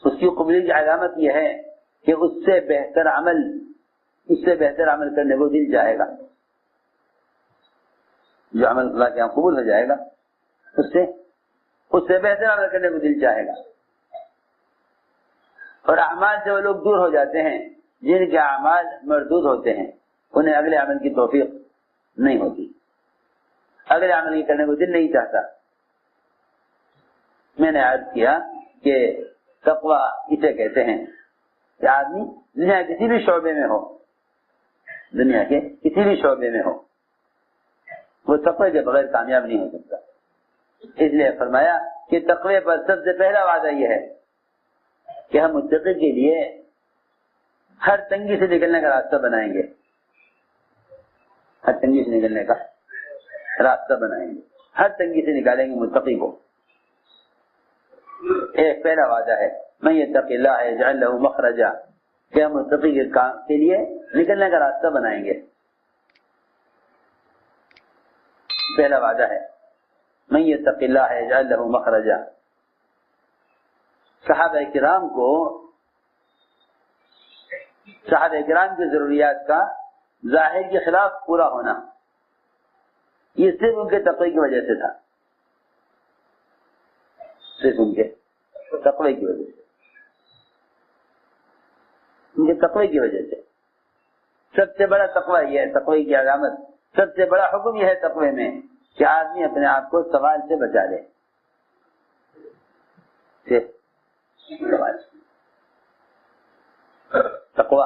اس کی قبولیت کی علامت یہ ہے کہ اس سے بہتر عمل کرنے کو دل چاہے گا. جو عمل اللہ کے یہاں قبول ہو جائے گا اس سے بہتر عمل کرنے کو دل چاہے گا. اور اعمال سے وہ لوگ دور ہو جاتے ہیں جن کے اعمال مردود ہوتے ہیں، انہیں اگلے عمل کی توفیق نہیں ہوتی، اگلے عمل کرنے کو دل نہیں چاہتا. میں نے عرض کیا کہ تقوی اسے کہتے ہیں کہ آدمی دنیا کے کسی بھی شعبے میں ہو وہ تقوی کے بغیر کامیاب نہیں ہو سکتا. اس لیے فرمایا کہ تقوی پر سب سے پہلا وعدہ یہ ہے کہ ہم متقی کے لیے ہر تنگی سے نکلنے کا راستہ بنائیں گے. ہر تنگی سے نکلنے کا راستہ بنائیں گے، ہر تنگی سے نکالیں گے متقی کو. ایک پہلا وعدہ ہے من یتق اللہ یجعل لہ مخرجا، کہ ہم متقی کے کام کے لیے نکلنے کا راستہ بنائیں گے. پہلا وعدہ ہے من یتق اللہ یجعل لہ مخرجا. صحابہ کرام کی ضروریات کا ظاہر کے خلاف پورا ہونا، یہ صرف ان کے تقوی کی وجہ سے تھا. صرف ان کے تقوی کی وجہ سے، ان کے تقوی کی وجہ سے. سب سے بڑا تقوی یہ ہے، تقوی کی علامت، سب سے بڑا حکم یہ ہے تقوی میں کہ آدمی اپنے آپ کو سوال سے بچا لے. تقوی،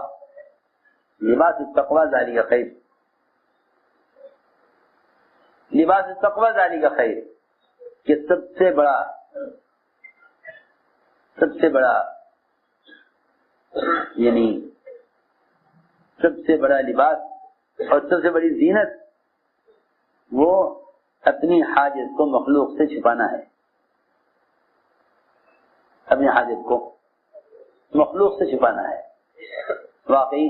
لباس التقوی ذالک خیر، لباس التقوی ذالک خیر، کہ سب سے بڑا یعنی سب سے بڑا لباس اور سب سے بڑی زینت وہ اپنی حاجت کو مخلوق سے چھپانا ہے. اپنی حاجت کو مخلوق سے چھپانا ہے. واقعی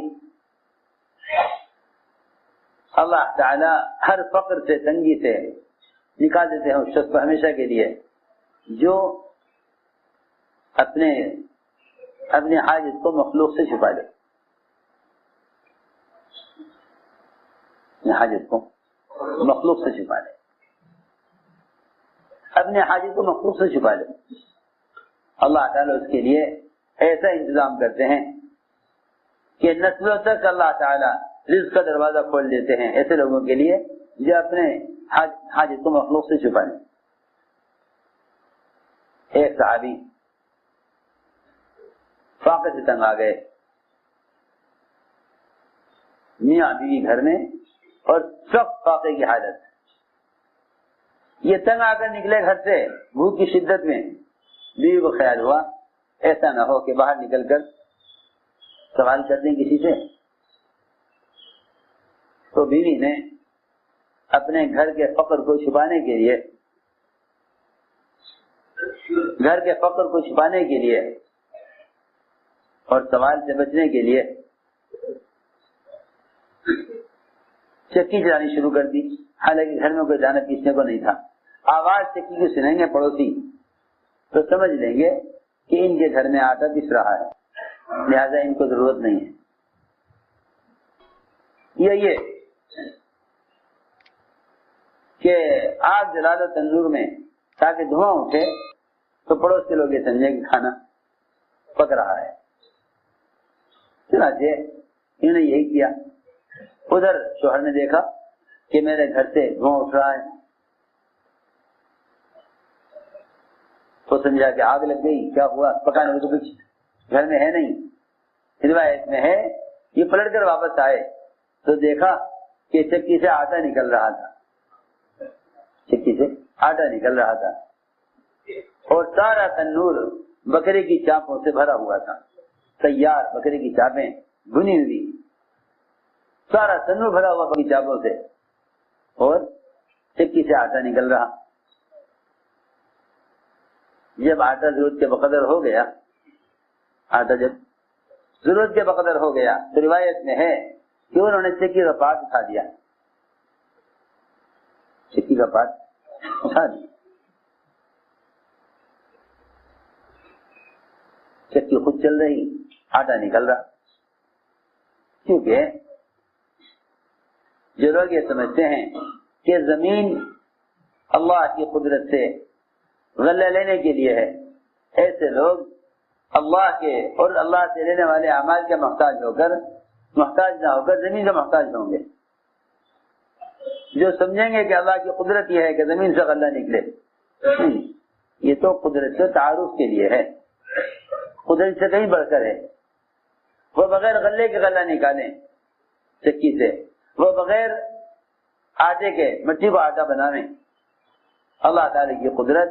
اللہ تعالی ہر فقر سے، تنگی سے نکال دیتے ہیں اس شخص کو ہمیشہ کے لیے جو اپنی حاجت کو مخلوق سے چھپا لے. اپنی حاجت کو مخلوق سے چھپا لے، اپنے حاجت کو مخلوق سے چھپا لے. اللہ تعالیٰ اس کے لیے ایسا انتظام کرتے ہیں کہ نسلوں تک اللہ تعالیٰ رزق کا دروازہ کھول دیتے ہیں ایسے لوگوں کے لیے جو اپنے حاجت کو مخلوق سے چھپا لیں. ایک صحابی فاقے سے تنگ آ گئے، میاں بیوی گھر میں اور سخت فاقے کی حالت. یہ تنگ آ کر نکلے گھر سے بھوک کی شدت میں. بیوی کو خیال ہوا ایسا نہ ہو کہ باہر نکل کر سوال کر دیں کسی سے. تو بیوی نے اپنے گھر کے فقر کو چھپانے کے لیے اور سوال سے بچنے کے لیے چکی چلانی شروع کر دی. حالانکہ گھر میں کوئی دانا پیسنے کو نہیں تھا. آواز چکی کی سنیں گے پڑوسی تو سمجھ لیں گے کہ ان کے گھر میں آٹا پس رہا ہے، لہذا ان کو ضرورت نہیں ہے. یہ کہ آگ جلا دو تندور میں تاکہ دھواں اٹھے تو پڑوس کے لوگ یہ سمجھیں کہ کھانا پک رہا ہے. چنانچہ انہوں نے یہی کیا. ادھر شوہر نے دیکھا کہ میرے گھر سے دھواں اٹھ رہا ہے تو سمجھا کہ آگ لگ گئی. کیا ہوا؟ پکانے کو تو کچھ گھر میں ہے نہیں. روایت میں ہے یہ پلٹ کر واپس آئے تو دیکھا کہ چکی سے آٹا نکل رہا تھا. اور سارا تنور بکرے کی چاپوں سے بھرا ہوا تھا، تیار بکرے کی چاپیں بھنی ہوئی، سارا تنور بھرا ہوا بکری چاپوں سے، اور چکی سے آٹا نکل رہا۔ جب آٹا ضرورت کے بقدر ہو گیا، آٹا جب ضرورت کے بقدر ہو گیا تو روایت میں ہے کہ انہوں نے چکی کا پاٹ اٹھا دیا، چکی کا پاٹ اٹھا دیا، چکی خود چل رہی، آٹا نکل رہا۔ کیونکہ جو لوگ یہ سمجھتے ہیں کہ زمین اللہ کی قدرت سے غلہ لینے کے لیے ہے، ایسے لوگ اللہ کے اور اللہ سے لینے والے اعمال کے محتاج نہ ہو کر زمین کا محتاج ہوں گے۔ جو سمجھیں گے کہ اللہ کی قدرت یہ ہے کہ زمین سے غلہ نکلے، یہ تو قدرت کے تعارف کے لیے ہے، قدرت سے کہیں بڑھ کر ہے۔ وہ بغیر غلے کے غلہ نکالیں چکی سے، وہ بغیر آٹے کے مٹی کو آٹا بناویں۔ اللہ تعالی کی قدرت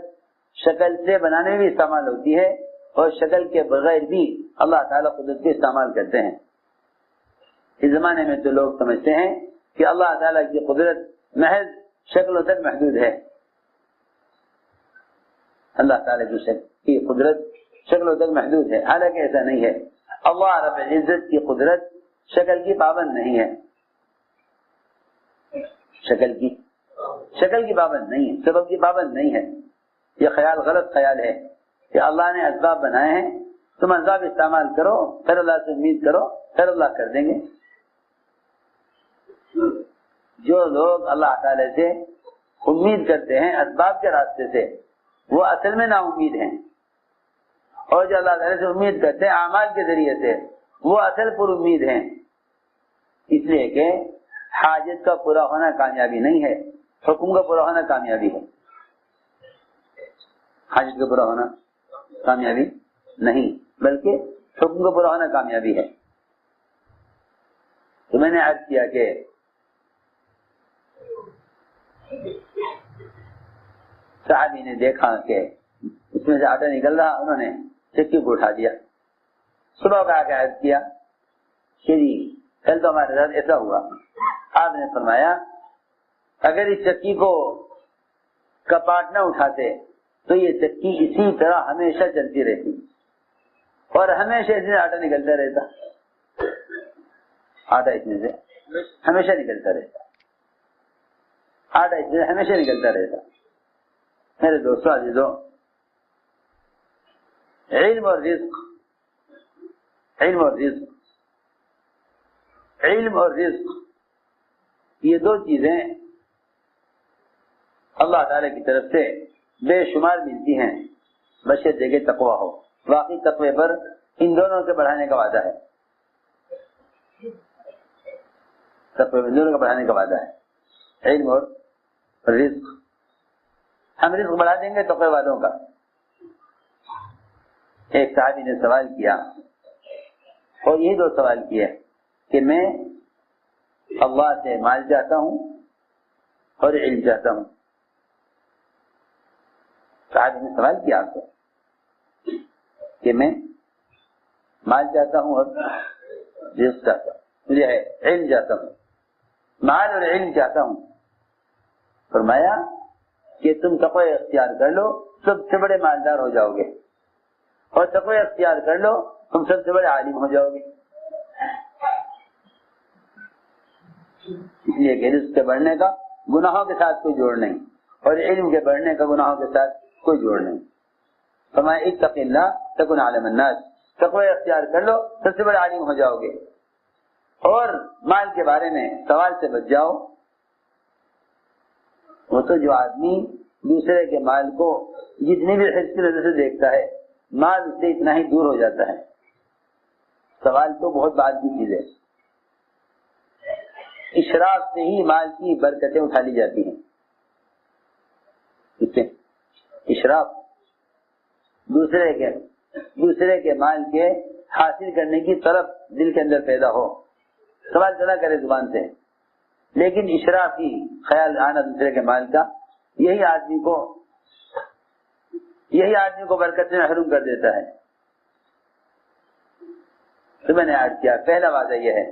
شکل سے بنانے میں بھی استعمال ہوتی ہے، اور شکل کے بغیر بھی اللہ تعالیٰ قدرت کو استعمال کرتے ہیں۔ اس زمانے میں تو لوگ سمجھتے ہیں کہ اللہ تعالیٰ کی قدرت محض شکلوں تک محدود ہے، اللہ تعالیٰ کی قدرت شکلوں تک محدود ہے، حالانکہ ایسا نہیں ہے۔ اللہ رب العزت کی قدرت شکل کی پابند نہیں ہے، شکل کی پابند نہیں ہے، سبب کی پابند نہیں ہے۔ یہ خیال غلط خیال ہے کہ اللہ نے اسباب بنائے ہیں، تم اسباب استعمال کرو، پھر اللہ سے امید کرو، پھر اللہ کر دیں گے۔ جو لوگ اللہ تعالی سے امید کرتے ہیں اسباب کے راستے سے، وہ اصل میں نا امید ہیں، اور جو اللہ تعالی سے امید کرتے ہیں اعمال کے ذریعے سے، وہ اصل پر امید ہیں۔ اس لیے کہ حاجت کا پورا ہونا کامیابی نہیں ہے، حکم کا پورا ہونا کامیابی ہے۔ حاجت کا پورا ہونا کامیابی نہیں، بلکہ حکم کا پورا ہونا کامیابی ہے۔ تو میں نے عرض کیا کہ صحابی نے دیکھا کہ اس میں سے آٹا نکل رہا، انہوں نے چکی کو اٹھا دیا۔ صبح کا آ کے عرض کیا کہ جی کل تو ہمارے ساتھ ایسا ہوا۔ آپ نے فرمایا اگر اس چکی کو کپاٹ نہ اٹھاتے تو یہ چکی اسی طرح ہمیشہ چلتی رہتی، اور ہمیشہ اس میں آٹا نکلتا رہتا، آٹا اس میں سے ہمیشہ نکلتا رہتا، آٹا اس میں ہمیشہ نکلتا رہتا۔ میرے دوستوں عزیزوں، علم اور رزق، علم اور رزق، علم اور رزق، یہ دو چیزیں اللہ تعالی کی طرف سے بے شمار ملتی ہیں، بشرطے کہ تقوی ہو۔ واقعی تقوی پر ان دونوں کے بڑھانے کا وعدہ ہے، تقوی پر ان دونوں کا بڑھانے کا وعدہ ہے، علم اور رزق۔ ہم رزق بڑھا دیں گے تقوی والوں کا۔ ایک صحابی نے سوال کیا، اور یہی دو سوال کیے کہ میں اللہ سے مال چاہتا ہوں اور علم چاہتا ہوں۔ صحابی نے سوال کیا آپ سے کہ میں مال چاہتا ہوں اور رزق چاہتا ہوں، مجھے علم چاہتا ہوں، مال اور علم چاہتا ہوں۔ فرمایا کہ تم تقوی اختیار کر لو، سب سے بڑے مالدار ہو جاؤ گے، اور تقوی اختیار کر لو، تم سب سے بڑے عالم ہو جاؤ گے۔ اس لیے کہ رزق کے بڑھنے کا گناہوں کے ساتھ کوئی جوڑ نہیں، اور علم کے بڑھنے کا گناہوں کے ساتھ کوئی جوڑ نہیں۔ فرمایا اتق اللہ تکن عالم الناس، تقوی اختیار کر لو، سب سے بڑے عالم ہو جاؤ گے، اور مال کے بارے میں سوال سے بچ جاؤ۔ وہ تو جو آدمی دوسرے کے مال کو جتنی بھی حرص کی نظر سے دیکھتا ہے، مال اس سے اتنا ہی دور ہو جاتا ہے۔ سوال تو بہت بعد کی چیز ہے، اشراف سے ہی مال کی برکتیں اٹھا لی جاتی ہیں۔ اشراف دوسرے کے مال کے حاصل کرنے کی طرف دل کے اندر پیدا ہو، سوال چلا کرے زبان سے، لیکن اشرافی خیال آنا دوسرے کے مال کا، یہی آدمی کو یہی آدمی کو برکت سے محروم کر دیتا ہے. تو میں نے عرض کیا پہلا وعدہ یہ ہے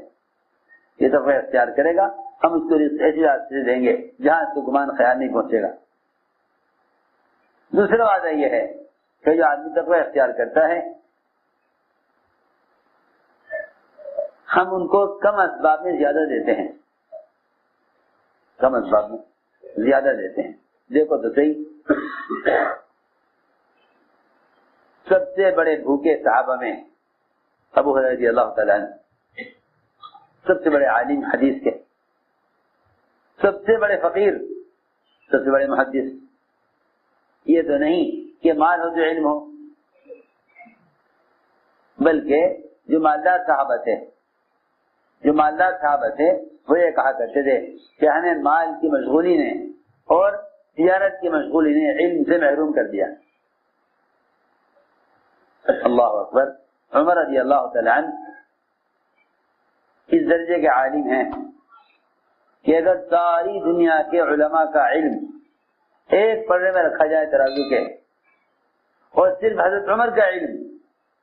یہ تقوی اختیار کرے گا ہم اس کو ایسی راستے سے دیں گے جہاں اس کو گمان خیال نہیں پہنچے گا. دوسرا وعدہ یہ ہے کہ جو آدمی تقوی اختیار کرتا ہے ہم ان کو کم اسباب میں زیادہ دیتے ہیں. کم اسباب میں زیادہ دیتے ہیں. دیکھو تو صحیح، سب سے بڑے بھوکے صحابہ میں ابو ہریرہ رضی اللہ تعالیٰ عنہ، سب سے بڑے عالم حدیث کے، سب سے بڑے فقیر، سب سے بڑے محدث. یہ تو نہیں کہ مال ہو تو علم ہو، بلکہ جو مالدار صحابہ تھے وہ یہ کہا کرتے تھے کہ ہمیں مال کی مشغولی نے اور تجارت کی مشغولی نے علم سے محروم کر دیا. اللہ اکبر. عمر رضی اللہ تعالیٰ عنہ اس درجے کے عالم ہیں کہ اگر ساری دنیا کے علماء کا علم ایک پلڑے میں رکھا جائے ترازو کے، اور صرف حضرت عمر کا علم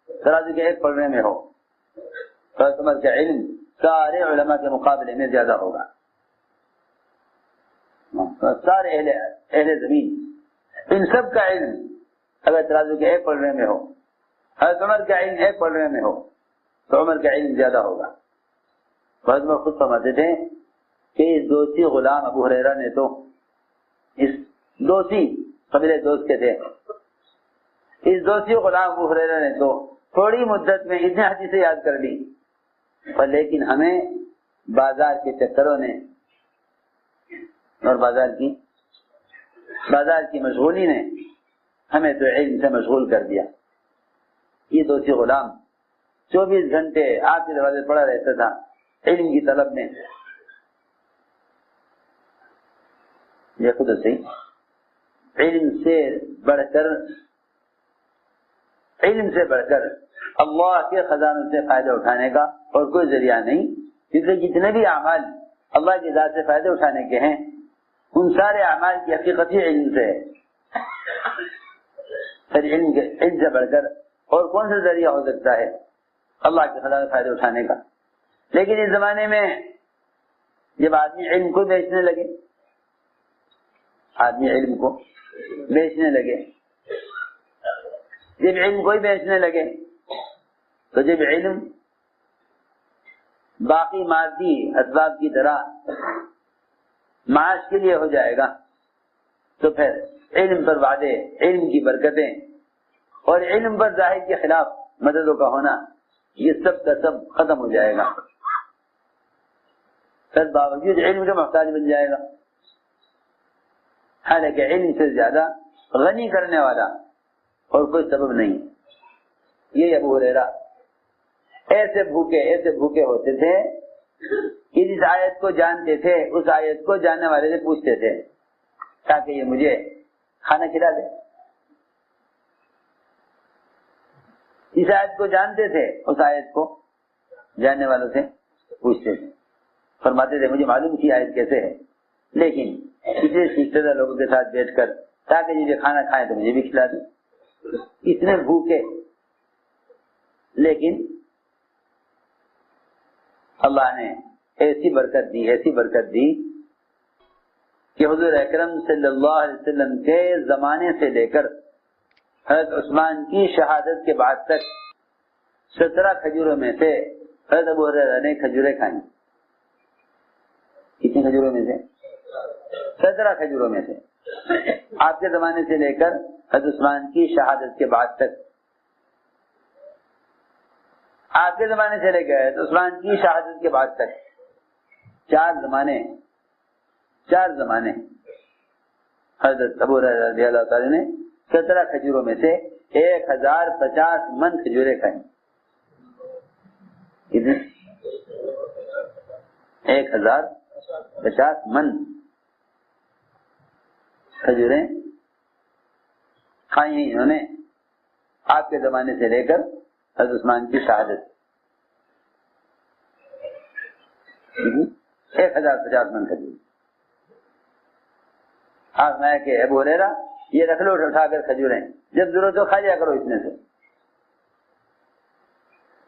ترازو کے ایک پلڑے میں ہو، حضرت عمر کا علم سارے علماء کے مقابلے میں زیادہ ہوگا. سارے اہل زمین ان سب کا علم اگر ترازو کے ایک پلڑے میں ہو، حضرت عمر کا علم ایک پلڑے میں ہو، تو عمر کا علم زیادہ ہوگا. حضرت عمر خود فرماتے تھے کہ اس دوستی غلام ابو ہریرہ نے تو، اس دوستی قبیلے دوست کے تھے، اس دوستی غلام ابو ہریرہ نے تو تھوڑی مدت میں اتنے حدیثیں یاد کر لی، پر لیکن ہمیں بازار کے چکروں نے اور بازار کی مشغولی نے ہمیں تو علم سے مشغول کر دیا. یہ دوستی غلام 24 گھنٹے آپ کے دروازے پڑا رہتا تھا علم کی طلب میں. یہ خود صحیح، علم سے بڑھ کر اللہ کے خزانوں سے فائدہ اٹھانے کا اور کوئی ذریعہ نہیں، کیونکہ جتنے بھی اعمال اللہ کی ذات سے فائدہ اٹھانے کے ہیں ان سارے اعمال کی حقیقت ہی علم سے ہے. پھر علم سے بڑھ کر اور کون سا ذریعہ ہو سکتا ہے اللہ کے خزانے سے فائدہ اٹھانے کا؟ لیکن اس زمانے میں جب آدمی علم کو بیچنے لگے، جب علم کو ہی بیچنے لگے، تو جب علم باقی مادی اسباب کی طرح معاش کے لیے ہو جائے گا، تو پھر علم پر وعدے، علم کی برکتیں اور علم پر ظاہر کے خلاف مددوں کا ہونا، یہ سب کا سب ختم ہو جائے گا. پھر باوجود علم کے محتاج بن جائے گا. حالانکہ علم سے زیادہ غنی کرنے والا اور کوئی سبب نہیں. یہ ابو ہریرہ ایسے بھوکے ہوتے تھے کہ جس آیت کو جانتے تھے اس آیت کو جاننے والے سے پوچھتے تھے تاکہ یہ مجھے کھانا کھلا دے. اس آیت کو جانتے تھے اس آیت کو جاننے والوں سے پوچھتے تھے، فرماتے تھے مجھے معلوم کی آیت کیسے ہے، لیکن کسی سیکھتے تھے لوگوں کے ساتھ بیٹھ کر تاکہ مجھے کھانا کھائے تو مجھے بھی کھلا دیں. اتنے بھوکے، لیکن اللہ نے ایسی برکت دی کہ حضور اکرم صلی اللہ علیہ وسلم کے زمانے سے لے کر حضرت عثمان کی شہادت کے بعد تک 17 کھجوروں میں سے حضرت ابو ہریرہ نے کھجوریں کھائیں. کتنی کھجوروں میں سے؟ 17 کھجوروں میں سے. آپ کے زمانے سے لے کر حضرت عثمان کی شہادت کے بعد تک، آپ کے زمانے سے لے کر حضرت عثمان کی شہادت کے بعد تک 4 زمانے حضرت ابو ہریرہ رضی اللہ تعالی نے 17 کھجوروں میں سے 1050 من کھجوریں کھائیں. کتنے؟ 1050 من کھجوریں کھائی ہیں انہوں نے آپ کے زمانے سے لے کر حضرت عثمان کی شہادت. 1050 من کھجور. آپ میں کہ ابو ہریرہ یہ رکھ لو اٹھا کر کھجوریں جب ضرورت ہو کھا لیا کرو اتنے سے.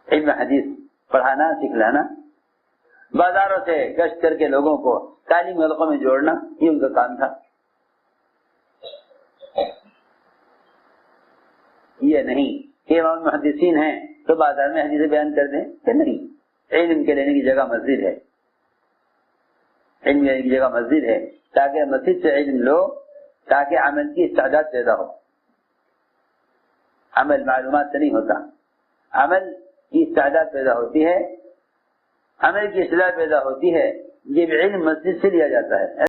علم حدیث پڑھانا سکھلانا، بازاروں سے گشت کر کے لوگوں کو تعلیم حلقوں میں جوڑنا، یہ ان کا کام تھا. یہ نہیں کہ امام محدثین ہیں تو بازار میں حدیث بیان کر دیں کہ نہیں. علم کے لینے کی جگہ مسجد ہے، علم لینے کی جگہ مسجد ہے، تاکہ مسجد سے علم لو، تاکہ عمل کی استعداد پیدا ہو. عمل معلومات سے نہیں ہوتا، عمل کی استعداد پیدا ہوتی ہے، عمل کی اصلاح پیدا ہوتی ہے. یہ علم مسجد سے لیا جاتا ہے.